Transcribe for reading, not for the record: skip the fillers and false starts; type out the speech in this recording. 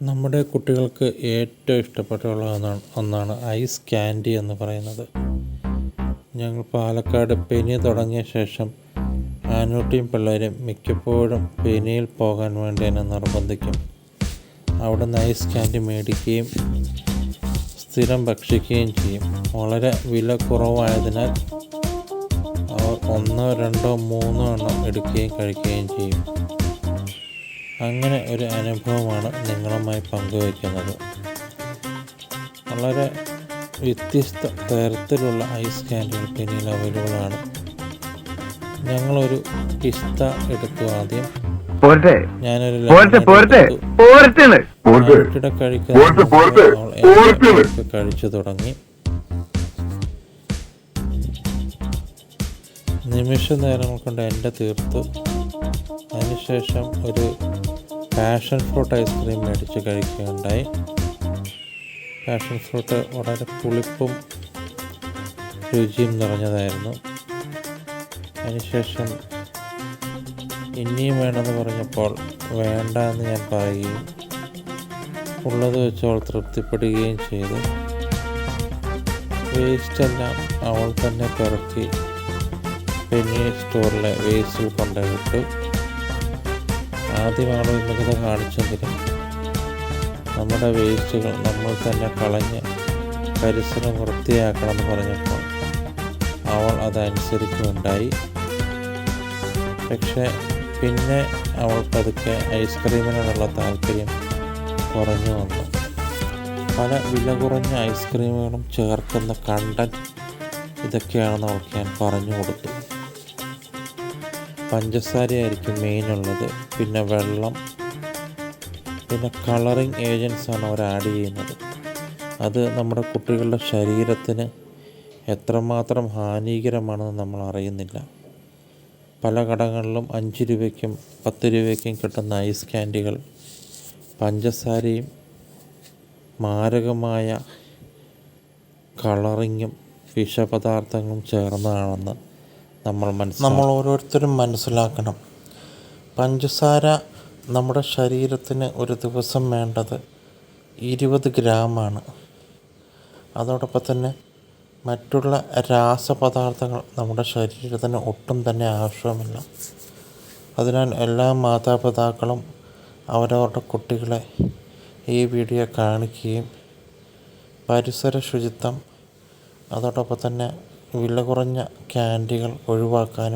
നമ്മുടെ കുട്ടികൾക്ക് ഏറ്റവും ഇഷ്ടപ്പെട്ടുള്ള ഒന്നാണ് ഐസ് ക്യാൻഡി എന്ന് പറയുന്നത്. ഞങ്ങൾ പാലക്കാട് പെനി തുടങ്ങിയ ശേഷം ആനൂട്ടിയും പിള്ളേരും മിക്കപ്പോഴും പെനിയിൽ പോകാൻ വേണ്ടി എന്നെ നിർബന്ധിക്കും. അവിടുന്ന് ഐസ് ക്യാൻഡി മേടിക്കുകയും സ്ഥിരം ഭക്ഷിക്കുകയും ചെയ്യും. വളരെ വില കുറവായതിനാൽ അവർ 1, 2, 3 എണ്ണം എടുക്കുകയും കഴിക്കുകയും ചെയ്യും. അങ്ങനെ ഒരു അനുഭവമാണ് നിങ്ങളുമായി പങ്കുവയ്ക്കുന്നത്. വളരെ വ്യത്യസ്ത തരത്തിലുള്ള ഐസ് ക്യാൻഡികൾ പെനിയിൽ അവൈലബിളാണ്. ഞങ്ങളൊരു പിസ്ത എടുത്തു ആദ്യം. ഞാനൊരു കഴിച്ചു തുടങ്ങി. നിമിഷ നേരങ്ങൾ കൊണ്ട് എൻ്റെ തീർത്തു. അതിനുശേഷം ഒരു പാഷൻ ഫ്രൂട്ട് ഐസ്ക്രീം മേടിച്ച് കഴിക്കുകയുണ്ടായി. പാഷൻ ഫ്രൂട്ട് വളരെ പുളിപ്പും രുചിയും നിറഞ്ഞതായിരുന്നു. അതിനുശേഷം ഇനിയും വേണമെന്ന് പറഞ്ഞപ്പോൾ വേണ്ട എന്ന് ഞാൻ പറയുകയും ഉള്ളത് വെച്ച് അവൾ തൃപ്തിപ്പെടുകയും ചെയ്തു. വേസ്റ്റെല്ലാം അവൾ തന്നെ പെറുക്കി പെനി സ്റ്റോറിലെ വേസ്റ്റിൽ കൊണ്ടുവിട്ടു. ആദ്യം അവൾ വിമുഖത കാണിച്ചെങ്കിലും നമ്മുടെ വേസ്റ്റുകൾ നമ്മൾ തന്നെ കളഞ്ഞ് പരിസരം വൃത്തിയാക്കണമെന്ന് പറഞ്ഞപ്പോൾ അവൾ അതനുസരിക്കുകയുണ്ടായി. പക്ഷേ പിന്നെ അവൾ പതുക്കെ ഐസ്ക്രീമിനോടുള്ള താല്പര്യം കുറഞ്ഞു വന്നു. പല വില കുറഞ്ഞ ഐസ്ക്രീമുകളും ചേർക്കുന്ന കണ്ടൻറ്റ് ഇതൊക്കെയാണെന്ന് അവൾക്ക് ഞാൻ പറഞ്ഞു കൊടുത്തു. പഞ്ചസാരയായിരിക്കും മെയിനുള്ളത്, പിന്നെ വെള്ളം, പിന്നെ കളറിങ് ഏജൻസാണ് അവർ ആഡ് ചെയ്യുന്നത്. അത് നമ്മുടെ കുട്ടികളുടെ ശരീരത്തിന് എത്രമാത്രം ഹാനികരമാണെന്ന് നമ്മൾ അറിയുന്നില്ല. പല കടകളിലും 5 രൂപയ്ക്കും 10 രൂപയ്ക്കും കിട്ടുന്ന ഐസ് ക്യാൻഡികൾ പഞ്ചസാരയും മാരകമായ കളറിങ്ങും വിഷപദാർത്ഥങ്ങളും ചേർന്നതാണെന്ന് നമ്മൾ ഓരോരുത്തരും മനസ്സിലാക്കണം. പഞ്ചസാര നമ്മുടെ ശരീരത്തിന് ഒരു ദിവസം വേണ്ടത് 20 ഗ്രാമാണ്. അതോടൊപ്പം തന്നെ മറ്റുള്ള രാസപദാർത്ഥങ്ങൾ നമ്മുടെ ശരീരത്തിന് ഒട്ടും തന്നെ ആവശ്യമില്ല. അതിനാൽ എല്ലാ മാതാപിതാക്കളും അവരവരുടെ കുട്ടികളെ ഈ വീഡിയോ കാണിക്കുകയും പരിസര ശുചിത്വം അതോടൊപ്പം തന്നെ വില കുറഞ്ഞ ക്യാൻഡികൾ ഒഴിവാക്കാനും